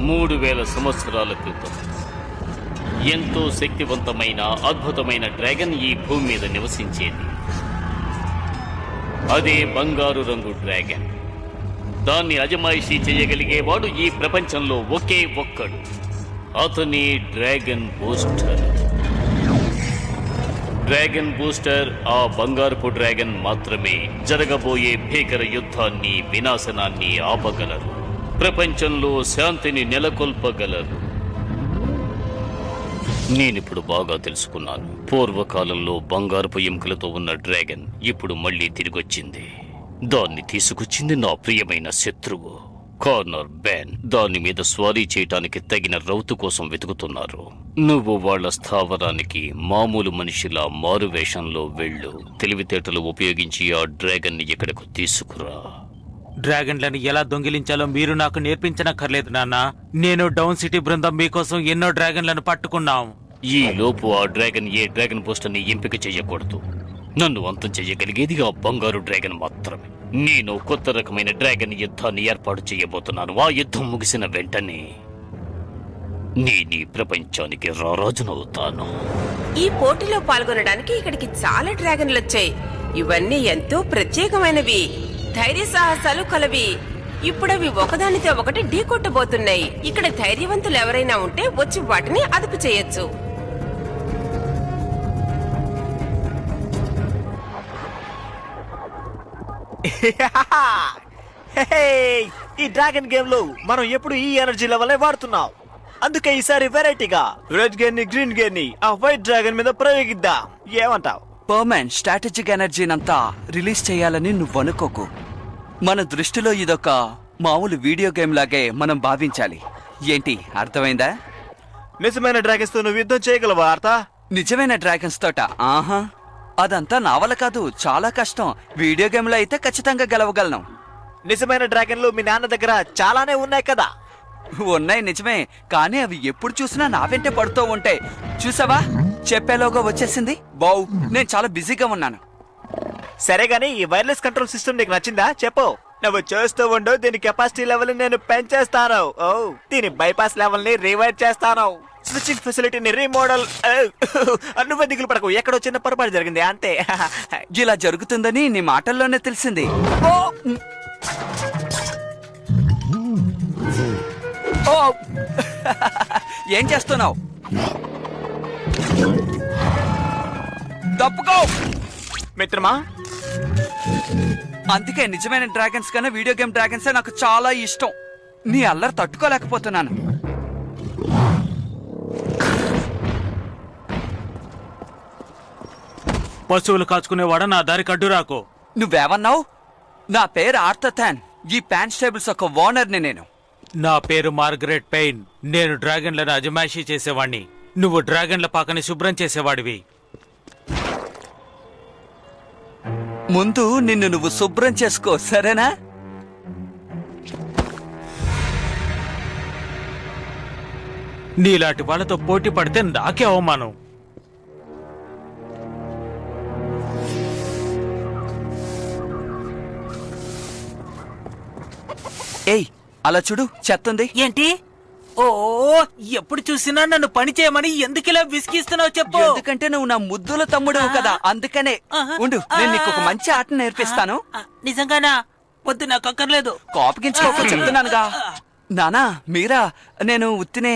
3000 సంవత్సరాల క్రితం ఎంతో శక్తివంతమైన అద్భుతమైన డ్రాగన్ ఈ భూమి మీద నివసించేది. అదే బంగారు రంగు డ్రాగన్. దాన్ని అజమాయిషీ చేయగలిగేవాడు ఈ ప్రపంచంలో ఒకే ఒక్కడు. అతని డ్రాగన్ బూస్టర్. డ్రాగన్ బూస్టర్ ఆ బంగారపు డ్రాగన్ మాత్రమే జరగబోయే భీకర యుద్ధాన్ని, వినాశనాన్ని ఆపగలరు. ప్రపంచంలో శాంతిని నెలకొల్పగలరు. నేనిప్పుడు బాగా తెలుసుకున్నాను. పూర్వకాలంలో బంగారపు ఎముకలతో ఉన్న డ్రాగన్ ఇప్పుడు మళ్లీ తిరిగొచ్చింది. దాన్ని తీసుకొచ్చింది నా ప్రియమైన శత్రువు కార్నర్ బ్యాన్. దాని మీద స్వారీ చేయటానికి తగిన రౌతు కోసం వెతుకుతున్నారు. నువ్వు వాళ్ల స్థావరానికి మామూలు మనిషిలా మారువేషంలో వెళ్ళు. తెలివితేటలు ఉపయోగించి ఆ డ్రాగన్ ని ఇక్కడకు తీసుకురా. డ్రాగన్లను ఎలా దొంగిలించాలో మీరు నాకు నేర్పించనక్కర్లేదు నాన్న. నేను డౌన్ సిటీ బృందం మీకోసం ఎన్నో డ్రాగన్లను పట్టుకున్నాం. ఈ లోపు ఆ డ్రాగన్ ఏ డ్రాగన్ పోస్టర్ ని ఎంపిక చేయకూడదు. నన్ను అంతం చెయ్యగలిగేది ఆ బంగారు డ్రాగన్ మాత్రమే. నేను కొత్త రకమైన డ్రాగన్ యుద్ధాన్ని ఏర్పాటు చేయబోతున్నాను. ఆ యుద్ధం ముగిసిన వెంటనే నేను ఈ ప్రపంచానికి రారాజునవుతాను. ఈ పోటీలో పాల్గొనడానికి ఇక్కడికి చాలా డ్రాగన్లు వచ్చాయి. ఇవన్నీ ఎంతో ప్రత్యేకమైనవి, ధైర్య సాహసాలు కలవి. ఇప్పుడవి ఒకదానితో ఒకటి ఢీకొట్టబోతున్నాయి. ఇక్కడ ధైర్యవంతులు ఎవరైనా ఉంటే వచ్చి వాటిని అదుపు చేయొచ్చు. ఈ డ్రాగన్ గేమ్ లో మనం ఎప్పుడు ఈ ఎనర్జీ లెవెల్ వాడుతున్నాం. అందుకే ఈసారి వెరైటీగా రెడ్ గేర్ ని, గ్రీన్ గేర్ ని ఆ వైట్ డ్రాగన్ మీద ప్రయోగిద్దాం. ఏమంటావ్? పర్మన్ స్ట్రాటజిక్ ఎనర్జీనంతా రిలీజ్ చేయాలని నువ్వు అనుకోకు. మన దృష్టిలో ఇదొక మామూలు వీడియో గేమ్ లాగే మనం భావించాలి. ఏంటి అర్థమైందా? నిజమైన డ్రాగన్స్ తో నువ్వు యుద్ధం చేయగలవా ఆర్తా? నిజమైన డ్రాగన్స్ తోట? ఆహా, అదంతా నా వల్ల కాదు, చాలా కష్టం. వీడియో గేమ్ లో అయితే ఖచ్చితంగా గెలవగలను. నిజమైన డ్రాగన్లు మీ నాన్న దగ్గర చాలానే ఉన్నాయి కదా? ఉన్నాయి నిజమే, కానీ అవి ఎప్పుడు చూసినా నా వెంటే పడుతూ ఉంటాయి. చూసావా, చెప్పేలోగా వచ్చేసింది. బావ్, నేను చాలా బిజీగా ఉన్నాను. సరే గానీ ఈ వైర్లెస్ కంట్రోల్ సిస్టమ్ నీకు నచ్చిందా? చెప్పు. నువ్వు చూస్తూ ఉండు, దీని కెపాసిటీ లెవెల్ నేను పెంచేస్తాను. ఓ, దీని బైపాస్ లెవెల్ ని రివైర్ చేస్తాను. స్విచ్చింగ్ ఫెసిలిటీని రీమోడల్. నువ్వే దిగులు పడకు, ఎక్కడో చిన్న పొరపాటు జరిగింది అంతే. ఇలా జరుగుతుందని నీ మాటల్లోనే తెలిసింది. ఏం చేస్తున్నావు? తప్పుకో మిత్రమా. అందుకే నిజమైన డ్రాగన్స్ కన్నా వీడియో గేమ్ డ్రాగన్సే నాకు చాలా ఇష్టం. నీ అల్లరి తట్టుకోలేకపోతున్నాను. పశువులు కాచుకునేవాడ, నా దారి కడ్డురాకు. నువ్వేమన్నావు? నా పేరు ఆర్థర్. ఈ ప్యాన్ స్టేబుల్స్ ఒక ఓనర్ని నేను. నా పేరు మార్గరెట్ పెయిన్. నేను డ్రాగన్లను అజమాయిషీ చేసేవాణ్ణి. నువ్వు డ్రాగన్ల పాకని శుభ్రం చేసేవాడివి. ముందు నిన్ను నువ్వు శుభ్రం చేసుకో, సరేనా? నీలాంటి వాళ్ళతో పోటీ పడితే నాకే అవమానం. ఏయ్, అలా చూడు, చెత్తుంది. ఏంటి? ఓ, ఎప్పుడు చూసినా నన్ను పని చేయమని ఎందుకిలా విసిగిస్తున్నావు చెప్పు. ఎందుకంటే నువ్వు నా ముద్దుల తమ్ముడు కదా, అందుకనే. ఉండు, నేను నీకు ఒక మంచి ఆట నేర్పిస్తాను. నిజంగానా? వద్దు, నాకు అక్కర్లేదు. కోపగించుకోక చెప్తున్నానుగా. నానా, మీరా, నేను ఉత్తినే.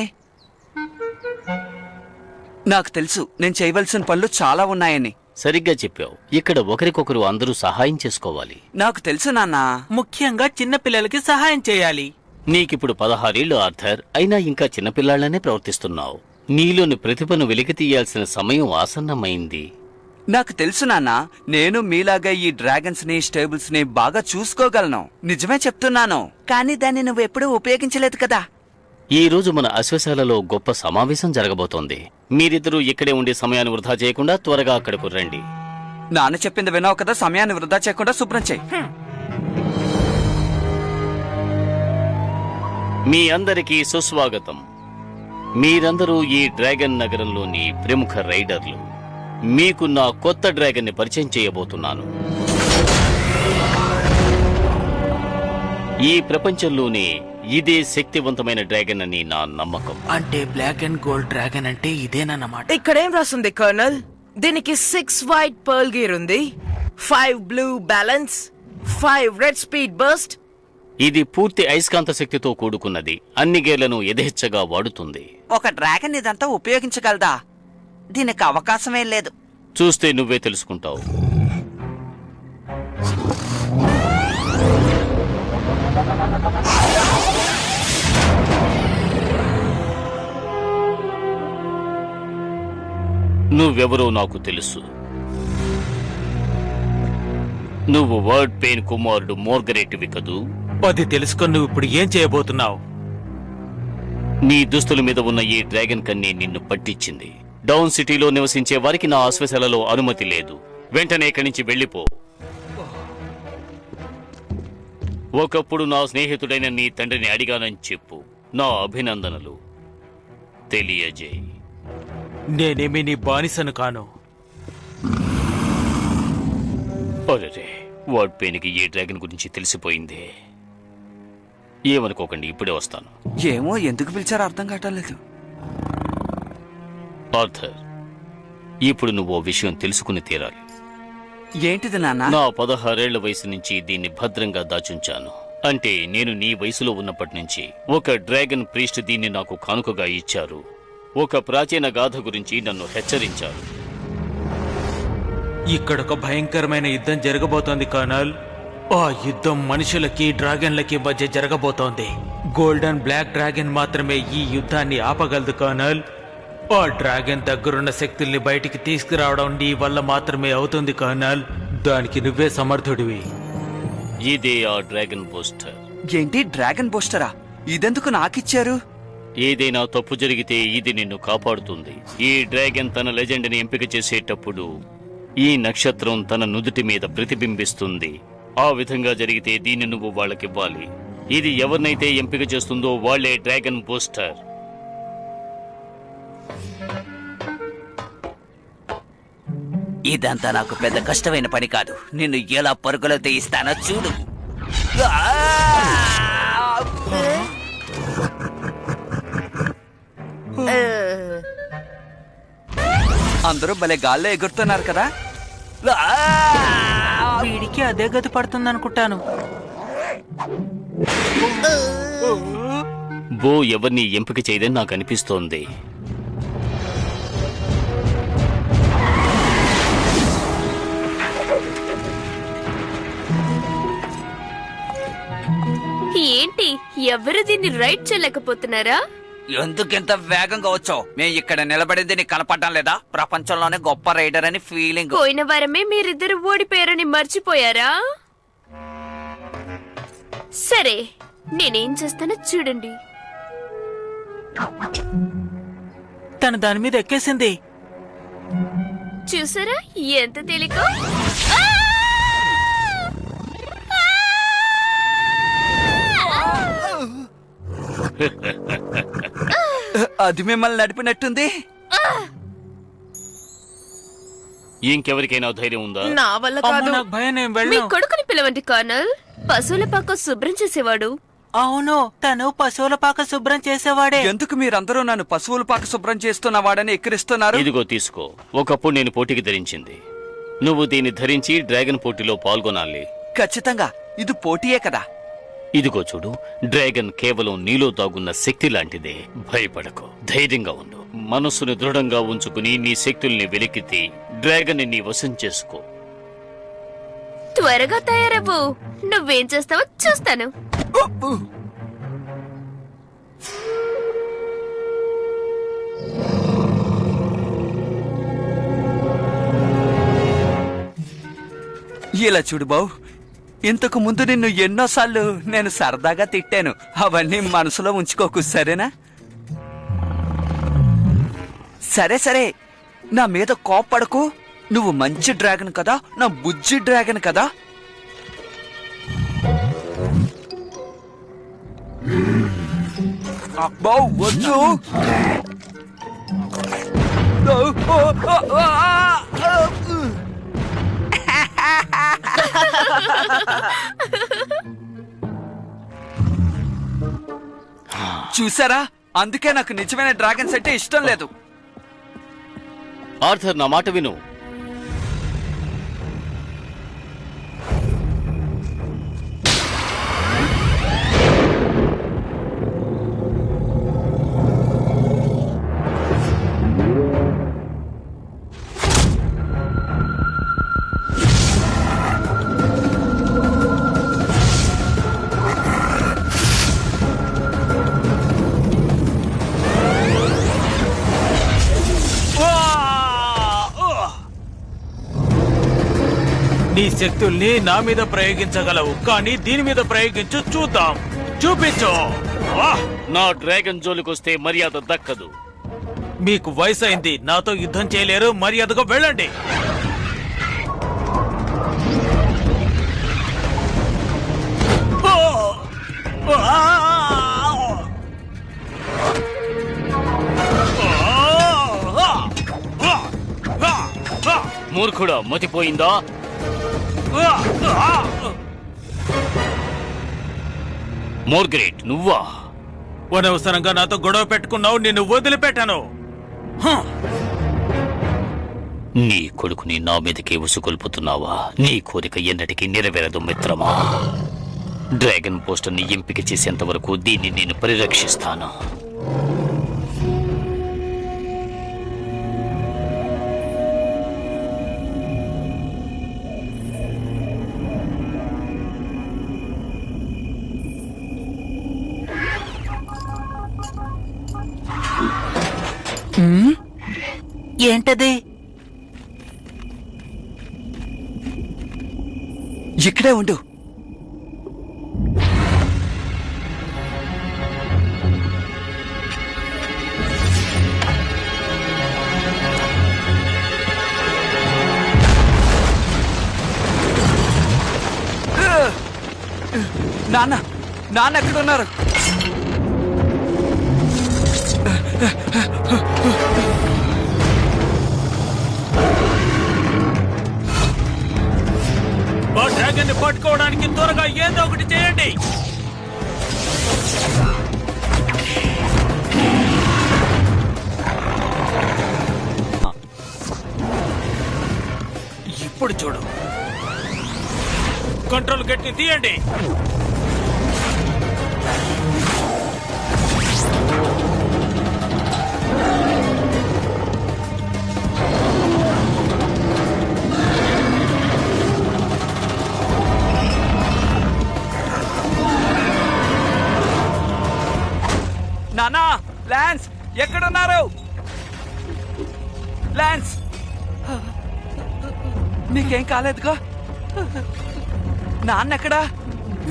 నాకు తెలుసు నేను చేయవలసిన పనులు చాలా ఉన్నాయని. సరిగ్గా చెప్పావు. ఇక్కడ ఒకరికొకరు అందరూ సహాయం చేసుకోవాలి. నాకు తెలుసు నాన్నా. ముఖ్యంగా చిన్న పిల్లలకి సహాయం చేయాలి. నీకిప్పుడు 16 ఏళ్లు ఆర్థర్, అయినా ఇంకా చిన్నపిల్లాళ్లనే ప్రవర్తిస్తున్నావు. నీలోని ప్రతిభను వెలికి తీయాల్సిన సమయం ఆసన్నమైంది. నాకు తెలుసు నాన్న, నేను మీలాగా ఈ డ్రాగన్స్ ని, స్టేబుల్స్ ని బాగా చూసుకోగలను. నిజమే చెప్తున్నాను, కానీ దాన్ని నువ్వెప్పుడూ ఉపయోగించలేదు కదా. ఈ రోజు మన అశ్వశాలలో గొప్ప సమావేశం జరగబోతోంది. మీరిద్దరూ ఇక్కడే ఉండే సమయాన్ని వృధా చేయకుండా త్వరగా అక్కడకు రండి. నాన్న చెప్పింది విన్నావు కదా, సమయాన్ని వృధా చేయకుండా శుభ్రం చేయి. మీ అందరికీ సుస్వాగతం. మీరందరూ ఈ డ్రాగన్ నగరంలోని ప్రముఖ రైడర్లు. మీకు నా కొత్త డ్రాగన్ ని పరిచయం చేయబోతున్నాను. ఈ ప్రపంచంలోనే ఇదే శక్తివంతమైన డ్రాగన్ అని నా నమ్మకం. అంటే బ్లాక్ అండ్ గోల్డ్ డ్రాగన్ అంటే ఇదేనన్నమాట. ఇక్కడేం రాస్తుంది కర్నల్? దీనికి 6 వైట్ పర్ల్ గీర్ ఉంది, 5 blue balance, 5 red speed burst. ఇది పూర్తి అయస్కాంత శక్తితో కూడుకున్నది. అన్ని గేర్లను యథేచ్ఛగా వాడుతుంది. ఒక డ్రాగన్ ఇదంతా ఉపయోగించగలదా? దీనికి అవకాశమే లేదు. చూస్తే నువ్వే తెలుసుకుంటావు. నువ్వెవరో నాకు తెలుసు. నువ్వు వర్డ్ పెయిన్ కుమారుడు మోర్గరేట్వి కదూ? అది తెలుసుకొని నువ్వు ఇప్పుడు ఏం చేయబోతున్నావు? నీ దుస్తుల మీద ఉన్న ఈ డ్రాగన్ కన్నీ నిన్ను పట్టించింది. డౌన్ సిటీలో నివసించే వారికి నా ఆశ్వశాలలో అనుమతి లేదు. వెంటనే ఇక్కడి నుంచి వెళ్ళిపో. ఒకప్పుడు నా స్నేహితుడైన నీ తండ్రిని అడిగానని చెప్పు. నా అభినందనలు తెలియజేయి. నేనేమి నీ బానిసను కాను. అరే, వర్డ్ పెయిన్కి ఈ డ్రాగన్ గురించి తెలిసిపోయింది. ఏమనుకోకండి, ఇప్పుడే వస్తాను. ఏమో ఎందుకు పిలిచారో అర్థం కావట్లేదు. ఆర్థర్, ఇప్పుడు నువ్వు ఓ విషయం తెలుసుకుని తీరాలి. ఏంటిది నాన్న? నా 16 ఏళ్ల వయసు నుంచి దీన్ని భద్రంగా దాచుంచాను. అంటే నేను నీ వయసులో ఉన్నప్పటి నుంచి. ఒక డ్రాగన్ ప్రీస్ట్ దీన్ని నాకు కానుకగా ఇచ్చారు. ఒక ప్రాచీన గాథ గురించి నన్ను హెచ్చరించారు. ఇక్కడొక భయంకరమైన యుద్ధం జరగబోతోంది కర్నల్. ఆ యుద్ధం మనుషులకి డ్రాగన్లకి మధ్య జరగబోతోంది. గోల్డెన్ బ్లాక్ డ్రాగన్ మాత్రమే ఈ యుద్ధాన్ని ఆపగలదు కర్నల్. ఆ డ్రాగన్ దగ్గరున్న శక్తుల్ని బయటికి తీసుకురావడం నీ వల్ల మాత్రమే అవుతుంది కర్నల్. దానికి నువ్వే సమర్థుడివి. ఇదే ఆ డ్రాగన్ బూస్టర్. ఏంటి డ్రాగన్ బూస్టరా? ఇదెందుకు నాకిచ్చారు? ఏదైనా తప్పు జరిగితే ఇది నిన్ను కాపాడుతుంది. ఈ డ్రాగన్ తన లెజెండ్ని ఎంపిక చేసేటప్పుడు ఈ నక్షత్రం తన నుదుటి మీద ప్రతిబింబిస్తుంది. ఆ విధంగా జరిగితే దీన్ని నువ్వు వాళ్ళకివ్వాలి. ఇది ఎవరినైతే ఎంపిక చేస్తుందో వాళ్లే డ్రాగన్ బూస్టర్. ఇదంతా నాకు పెద్ద కష్టమైన పని కాదు. నిన్ను ఎలా పరుగులో తీయిస్తానో చూడు. అందరూ భలే గాల్లో ఎగురుతున్నారు కదా. వీడికి అదే గతి పడుతుంది అనుకుంటాను. బో ఎవరిని ఎంపిక చేయదని నాకు అనిపిస్తోంది. ఏంటి, ఎవరు దీన్ని రైడ్ చేయలేకపోతున్నారా? ఎందుకింత వేగంగా వచ్చావు? మేము ఇక్కడ నిలబడింది నీకు కనపడడం లేదా? ప్రపంచంలోనే గొప్ప రైడర్ అని ఫీలింగ్. పోయిన వారమే మీరిద్దరు ఓడిపోయారని మర్చిపోయారా? సరే, నేనేం చేస్తానో చూడండి. తను దాని మీద ఎక్కేసింది. చూసారా ఎంత తేలిక? అది మిమ్మల్ని నడిపినట్టుంది. ఇంకెవరికైనా ధైర్యం ఉందా? నా వల్ల అమ్మో, కాదు. నాకు భయం, నేను మీ వెళ్ళను. కొడుకుని పిలవండి కర్నల్. పశువుల పక్క శుభ్రం చేసేవాడు. అవును, తను పశువుల పాక శుభ్రం చేసేవాడే. ఎందుకు మీరందరూ నన్ను పశువుల పాక శుభ్రం చేస్తున్న వాడని ఎక్కిరిస్తున్నారు? ఇదిగో తీసుకో. ఒకప్పుడు నేను పోటీకి ధరించింది. నువ్వు దీన్ని ధరించి డ్రాగన్ పోటీలో పాల్గొనాలి. ఖచ్చితంగా ఇది పోటీయే కదా. ఇదిగో చూడు, డ్రాగన్ కేవలం నీలో దాగున్న శక్తి లాంటిదే. భయపడకు, ధైర్యంగా ఉండు. మనస్సును దృఢంగా ఉంచుకుని నీ శక్తుల్ని వెలికితే డ్రాగన్ నీ వశం చేసుకో. త్వరగా తయారవ్వు. నువ్వేం చేస్తావో చూస్తాను. ఇలా చూడు బావు, ఇంతకు ముందు నిన్ను ఎన్నోసార్లు నేను సరదాగా తిట్టాను. అవన్నీ మనసులో ఉంచుకోకు, సరేనా? సరే సరే, నా మీద కోప్పడకు. నువ్వు మంచి డ్రాగన్ కదా, నా బుజ్జి డ్రాగన్ కదా. అబ్బో వద్దు. చూసారా, అందుకే నాకు నిజమైన డ్రాగన్స్ అంటే ఇష్టం లేదు. ఆర్థర్, నా మాట విను. నీ శక్తుల్ని నా మీద ప్రయోగించగలవు, కానీ దీని మీద ప్రయోగించు, చూద్దాం. చూపించు. నా డ్రాగన్ జోలికొస్తే మర్యాద దక్కదు. మీకు వయసు అయింది, నాతో యుద్ధం చేయలేరు, మర్యాదగా వెళ్ళండి. మూర్ఖుడా, మతిపోయిందా? మోర్గ్రేట్, నువ్వా? అనవసరంగా నాతో గొడవ పెట్టుకున్నావు, నిన్ను వదిలిపెట్టాను. నీ కొడుకుని నా మీదకే ఉసుకొల్పుతున్నావా? నీ కోరిక ఎన్నటికీ నెరవేరదు మిత్రమా. డ్రాగన్ పోస్టర్ని ఎంపిక చేసేంత వరకు దీన్ని నేను పరిరక్షిస్తాను. ఏంటది? ఇక్కడే ఉండు. నాన్న, నాన్న ఎక్కడున్నారు? ఆ డ్రాగన్ ని పట్టుకోవడానికి త్వరగా ఏదో ఒకటి చేయండి. ఇప్పుడు చూడు, కంట్రోల్ గేట్ ని తీయండి. నానా, లాన్స్ ఎక్కడున్నారు? లాన్స్, నీకేం కాలేదుగా? నాన్న ఎక్కడా?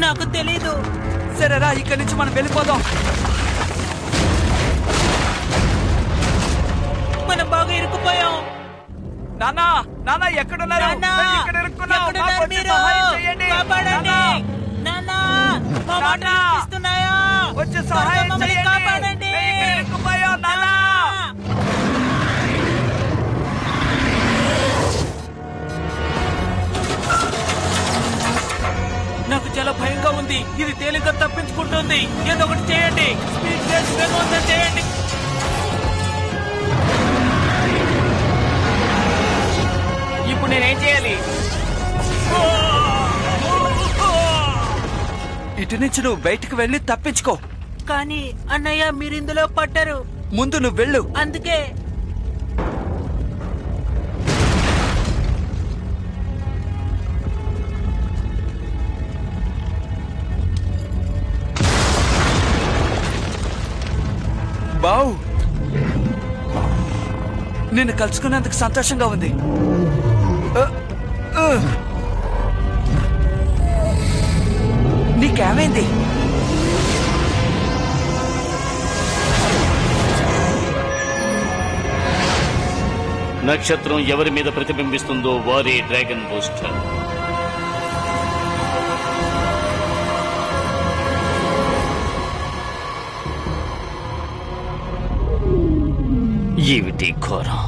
నాకు తెలీదు. సరేరా, ఇక్కడి నుంచి మనం వెళ్ళిపోదాం. మనం బాగా ఇరుక్కుపోయాం. నానా, నానా ఎక్కడున్నారు? నాన్నా, మేము ఇక్కడ ఇరుక్కున్నాం. ఎక్కడున్నారు మాకు వచ్చి మీరు? సహాయం చేయండి. కాపాడండి. నాన్నా, నాన్నా, మా నాన్నా, మాటలు వినిపిస్తున్నాయా? వచ్చి త్వరగా సహాయం మమ్మల్ని చేయండి. కాపాడండి. మేము ఇక్కడ ఇరుక్కుపోయాం, నాన్నా. నాకు చాలా భయంగా ఉంది. ఇది తేలిగ్గా తప్పించుకుంటుంది. ఏదో ఒకటి చేయండి. స్పీడ్ బ్రేక్ వేగవంతం చేయండి. ఇప్పుడు నేనేం చేయాలి? ఇటు నుంచి నువ్వు బయటికి వెళ్ళి తప్పించుకో. కానీ అన్నయ్య, మీరు ఇందులో పట్టారు. ముందు నువ్వు వెళ్ళు. అందుకే బావ్, నిన్ను కలుసుకున్నందుకు సంతోషంగా ఉంది. నీకేమైంది? నక్షత్రం ఎవరి మీద ప్రతిబింబిస్తుందో వారే డ్రాగన్ బూస్టర్. ఏమిటి ఘోరం?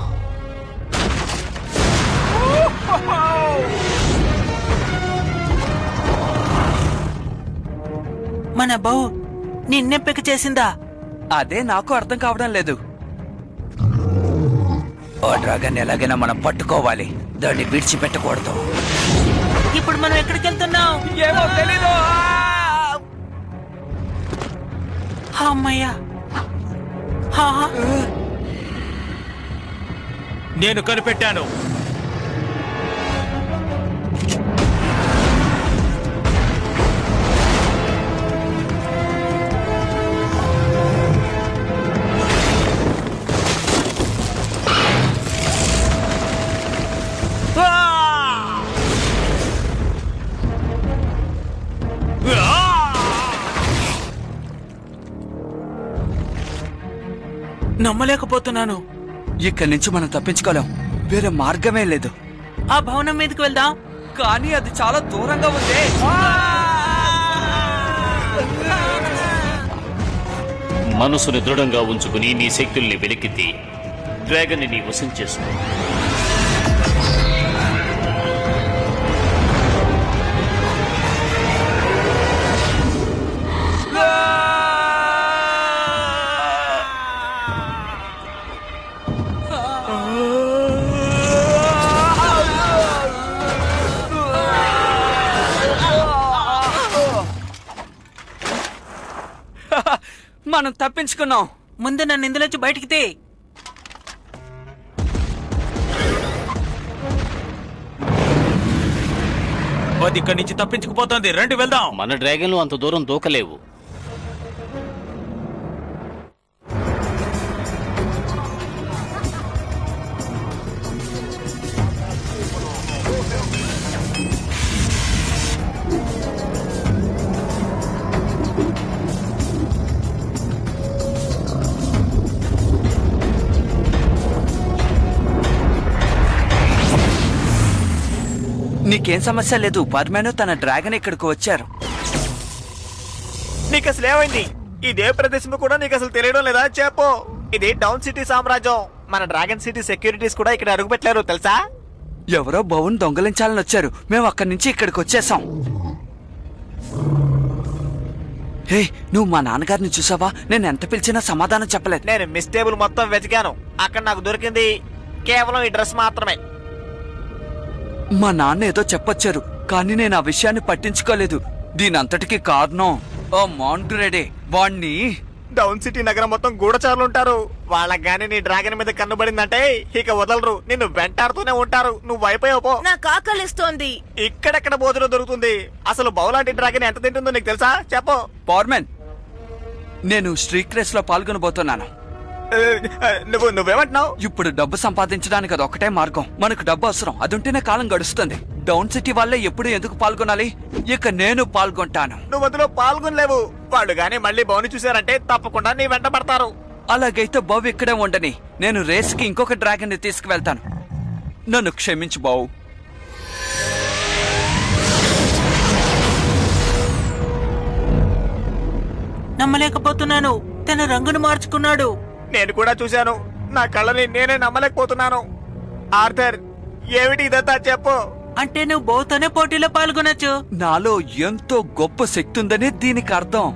మన బౌ నిన్నెంపిక చేసిందా? అదే నాకు అర్థం కావడం లేదు. ఓ డ్రాగన్ ఎలాగైనా మనం పట్టుకోవాలి, దాన్ని విడిచిపెట్టకూడదు. ఇప్పుడు మనం ఎక్కడికి వెళ్తున్నాం? ఏమో తెలీదు. అమ్మయ్యా, నేను కనిపెట్టాను. నమ్మలేకపోతున్నాను. ఇక్కడి నుంచి మనం తప్పించుకోలేం, వేరే మార్గమే లేదు. ఆ భవనం మీదకి వెళ్దాం. కానీ అది చాలా దూరంగా ఉంది. మనసుని దృఢంగా ఉంచుకుని నీ శక్తుల్ని వెలికితే డ్రాగన్ ని వశం చేసుకో. మనం తప్పించుకున్నాం. ముందు నన్ను ఇందులోంచి బయటికి తే. అది ఇక్కడి నుంచి తప్పించుకుపోతుంది. రండి వెళ్దాం. మన డ్రాగన్లు అంత దూరం దూకలేవు. నీకేం సమస్య లేదు. పర్మేను తన డ్రాగన్ ఇక్కడికి వచ్చారు. నీకు అసలు ఏమైంది? ఇదే ప్రదేశం కూడా నీకు అసలు తెలియడం లేదా? చెప్పు. ఇది డౌన్ సిటీ సామ్రాజ్యం. మన డ్రాగన్ సిటీ సెక్యూరిటీస్ కూడా ఇక్కడ అడుగుపెట్టారు తెలుసా? ఎవరో భవన్ దొంగలించాలని వచ్చారు. మేము అక్కడి నుంచి ఇక్కడికి వచ్చేసాం. హే, నువ్వు మా నాన్నగారిని చూసావా? నేను ఎంత పిలిచినా సమాధానం చెప్పలేదు. నేను మిస్ టేబుల్ మొత్తం వెతికాను. అక్కడ నాకు దొరికింది కేవలం ఈ డ్రెస్ మాత్రమే. మా నాన్న ఏదో చెప్పొచ్చారు, కానీ నేను ఆ విషయాన్ని పట్టించుకోలేదు. దీనంతటికి కారణం ఓ మాంగ్రెడే. వాణ్ణి డౌన్ సిటీ నగరం మొత్తం గూఢచారులు ఉంటారు. వాళ్ళకి గానీ నీ డ్రాగన్ మీద కన్నుబడిందంటే ఇక వదలరు. నిన్ను వెంటాడుతూనే ఉంటారు. నువ్వు అయిపోయావు పో. నాకు ఆకలిస్తోంది. ఇక్కడెక్కడ భోజనం దొరుకుతుంది? అసలు బౌలాంటి డ్రాగన్ ఎంత తింటుందో నీకు తెలుసా? చెప్పు. పవర్మెన్, నేను స్ట్రీట్ రేస్ లో పాల్గొనబోతున్నాను. నువ్వేమంటున్నావు? ఇప్పుడు డబ్బు సంపాదించడానికి అది ఒకటే మార్గం. మనకు డబ్బు అవసరం, అదుంటేనే కాలం గడుస్తుంది. డౌన్ సిటీ వాళ్ళే ఎప్పుడు ఎందుకు పాల్గొనాలి? ఇక నేను పాల్గొంటాను. నువ్వు అందులో పాల్గొనలేవు. వాళ్ళు గానీ మళ్ళీ బౌని చూసారంటే తప్పకుండా నీ వెంట పడతారు. అలాగైతే బావు ఇక్కడే ఉండని. నేను రేస్ కి ఇంకొక డ్రాగన్ ని తీసుకువెళ్తాను. నన్ను క్షమించు బావు. నమ్మలేకపోతున్నాను. తన రంగును మార్చుకున్నాడు. నేను కూడా చూశాను. నా కళ్ళని నేనే నమ్మలేకపోతున్నాను. ఆర్థర్, ఏమిటి ఇదంతా? చెప్పు. అంటే నువ్వు బౌతోనే పోటీలో పాల్గొనొచ్చు. నాలో ఎంతో గొప్ప శక్తి ఉందని దీనికి అర్థం.